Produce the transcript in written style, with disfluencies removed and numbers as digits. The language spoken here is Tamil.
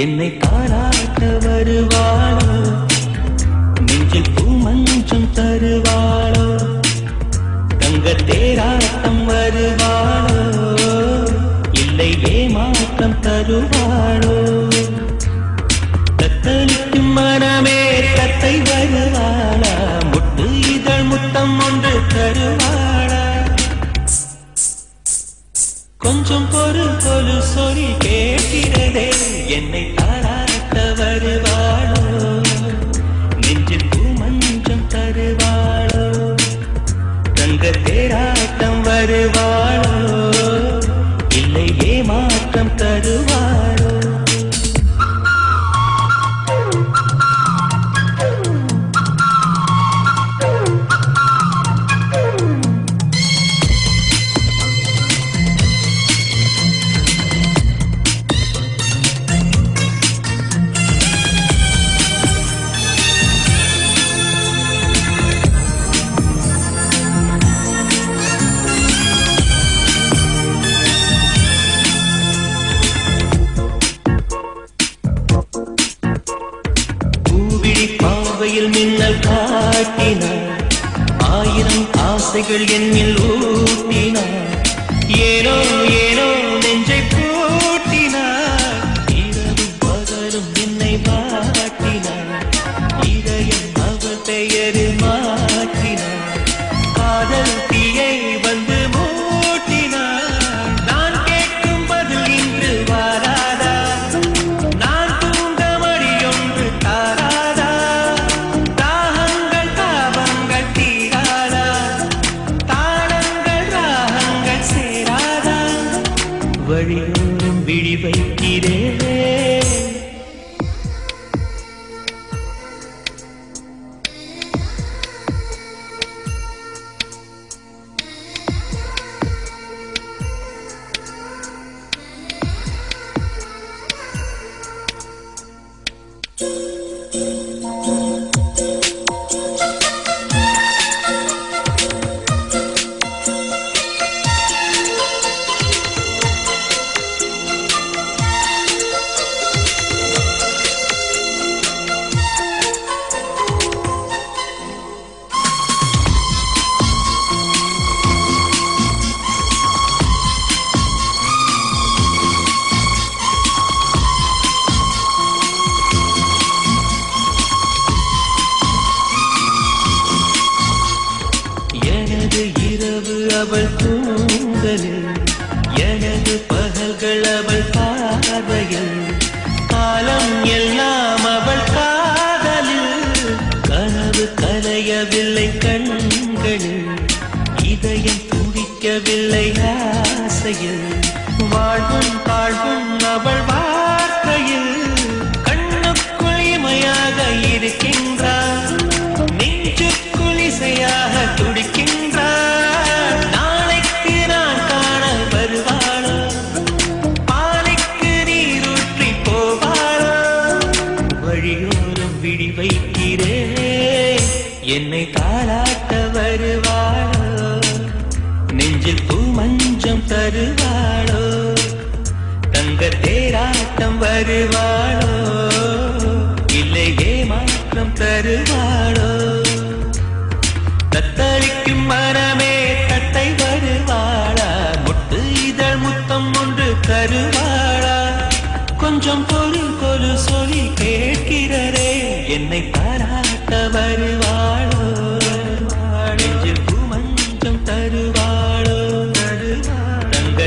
என்னை தாராட்ட வருவாளோ, நெஞ்சில் பூமஞ்சம் தருவாளோ, தங்க தேராட்டம் வருவாளோ, இல்லை ஏமாற்றம் தருவாளோ, தத்தளிக்கும் மனமே கத்தை வருவாளா, முட்டு இதழ் முத்தம் ஒன்று தருவாளா, கொஞ்சம் பொருள் பொரு சொறி கேட்கிறதே, என்னை தாராட்ட வருவாளோ, நெஞ்சில் பூமஞ்சம் தருவாளோ, தங்க தேராட்டம் வருவாளோ, இல்லை ஏமாற்றம் தருவாளோ. பாவையில் மின்னல் காட்டினார், ஆயிரம் ஆசைகள் என்னில் ஊட்டினார், ஏனோ ஏனோ நெஞ்சை பூட்டினார், இரவும் பகலும் என்னை வாட்டினார், இதயம் அவள் பெயரில் மாற்றினார், காதல் தீயை வந்து மூட்டினார், நான் கேட்கும் பதில் இன்று வாராதா, நான் தூங்க மடியொன்று தாராதா, தாகங்கள் தாபங்கள் தீராதா, தாளங்கள் ராகங்கள் சேராதா, வழியோரும் விழி வைக்கிறேன். இரவு அவள் தூங்கலில், எனது பகல்கள் அவள் பார்வையில், காலம் எல்லாம் அவள் காதலில், கனவு கலையவில்லை கண்களில், இதயம் துடிக்கவில்லை ஆசையில், வாழ்வும் தாழ்வும் அவள் வார்த்தையில், கண்ணுக்குள் இமையாக இருக்கின்றார், நெஞ்சுக்குள் இசையாக துடிக்கின்றார், நாளைக்கு நான் காண வருவாளோ, பாலைக்கு நீரூற்றி போவாளோ, வழியோரம் விழி வைக்கிறேன், என்னை தாராட்ட வருவாளோ, நெஞ்சில் பூமஞ்சம் தருவாளோ, தங்க தேராட்டம் வருவாளோ, இல்லை ஏமாற்றம் தருவாளோ, தத்தளிக்கும் மனமே கட்டை வருவாளா, முட்டு இதழ் முத்தம் ஒன்று தருவாளா, கொஞ்சம் பொருள் கொலு சொல்லி கேட்கிறரே, என்னை பாராட்ட வருவாளோ, நெஞ்சில் பூமஞ்சம் தருவாளோ, தங்க